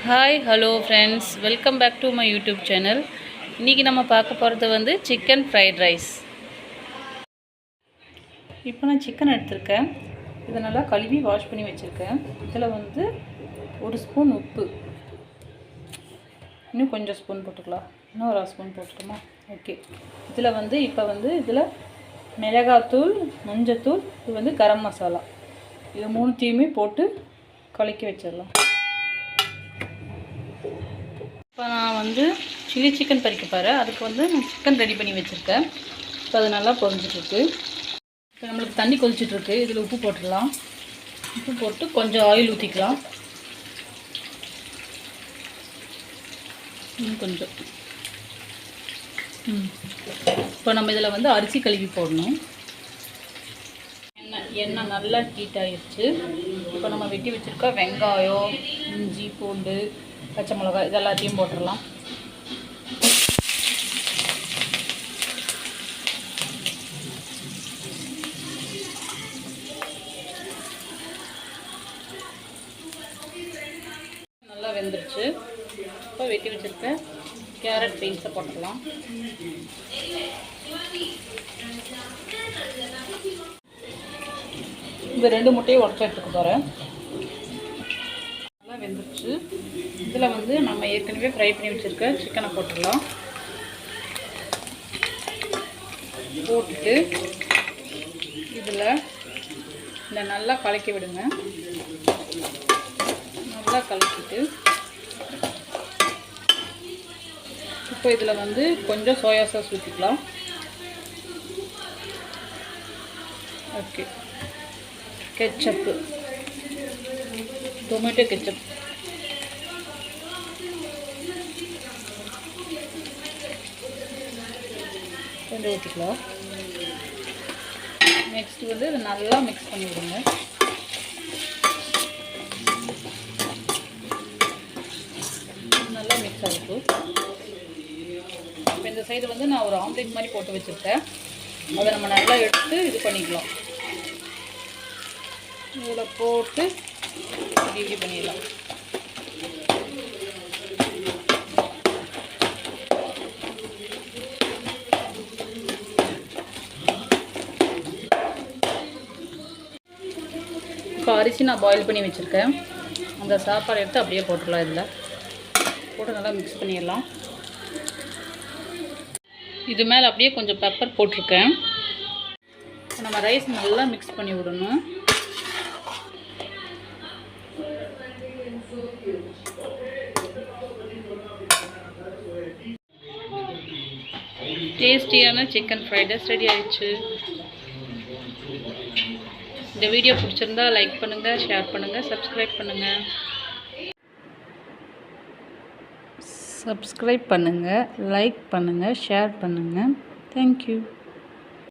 Hi hello friends, welcome back to my YouTube channel. இன்றைக்கி நம்ம பார்க்க போகிறது வந்து சிக்கன் ஃப்ரைட் ரைஸ். இப்போ நான் சிக்கன் எடுத்திருக்கேன். இதை நல்லா கழுவி வாஷ் பண்ணி வச்சுருக்கேன். இதில் வந்து ஒரு ஸ்பூன் உப்பு, இன்னும் கொஞ்சம் ஸ்பூன் போட்டுக்கலாம், இன்னும் ஒரு ஸ்பூன் போட்டுக்கோமா? ஓகே. இதில் வந்து இதில் மிளகாத்தூள், மஞ்சத்தூள், இது வந்து கரம் மசாலா, இது மூணுத்தையுமே போட்டு கலக்கி வச்சிடலாம். இப்போ நான் வந்து சில்லி சிக்கன் பறிக்க போகிறேன். அதுக்கு வந்து நான் சிக்கன் ரெடி பண்ணி வச்சுருக்கேன். இப்போ அது நல்லா பொரிஞ்சிட்ருக்கு. இப்போ நம்மளுக்கு தண்ணி கொதிச்சிட்ருக்கு. இதில் உப்பு போட்டுடலாம். உப்பு போட்டு கொஞ்சம் ஆயில் ஊற்றிக்கலாம். கொஞ்சம் இப்போ நம்ம இதில் வந்து அரிசி கழுவி போடணும். எண்ணெய் நல்லா ஹீட் ஆகிடுச்சு. இப்போ நம்ம வெட்டி வச்சுருக்க வெங்காயம், இஞ்சி, பூண்டு, பச்சை மிளகாய் இது எல்லாத்தையும் போட்டுடலாம். நல்லா வெந்துருச்சு. இப்போ வெட்டி வச்சுருக்க கேரட் பீன்ஸை போட்டுக்கலாம். இந்த 2 முட்டையை உடச்சி எடுத்துக்க போகிறேன். நல்லா வெந்துருச்சு. இதில் வந்து நம்ம ஏற்கனவே ஃப்ரை பண்ணி வச்சுருக்க சிக்கனை போட்டுடலாம். போட்டுட்டு இதில் இந்த நல்லா கலக்கி விடுங்க. நல்லா கலக்கிட்டு இப்போ இதில் வந்து கொஞ்சம் சோயா சாஸ் ஊற்றிக்கலாம். ஓகே. கெச்சப்பு, டொமேட்டோ கெச்சப் கொஞ்சம் ஊற்றிக்கலாம். நெக்ஸ்ட் வந்து இதை நல்லா மிக்ஸ் பண்ணி விடுங்க. நல்லா மிக்ஸ் ஆகிடும். இப்போ இந்த சைடு வந்து நான் ஒரு ஆம்லேட் மாதிரி போட்டு வச்சுருக்கேன். அதை நம்ம நல்லா எடுத்து இது பண்ணிக்கலாம். இதில் போட்டு இப்படி பண்ணிடலாம். இப்போ அரிசி நான் பாயில் பண்ணி வச்சுருக்கேன். அந்த சாப்பாடு எடுத்து அப்படியே போட்டுடலாம். இதில் போட்டு நல்லா மிக்ஸ் பண்ணிடலாம். இது மேலே அப்படியே கொஞ்சம் பெப்பர் போட்டிருக்கேன். இப்போ நம்ம ரைஸ் நல்லா மிக்ஸ் பண்ணி விடணும். டேஸ்டியான சிக்கன் ஃப்ரைட் ரைஸ் ரெடி ஆயிடுச்சு. இந்த வீடியோ பிடிச்சிருந்தா லைக் பண்ணுங்கள், ஷேர் பண்ணுங்கள், சப்ஸ்கிரைப் பண்ணுங்கள், லைக் பண்ணுங்கள், ஷேர் பண்ணுங்கள். தேங்க்யூ.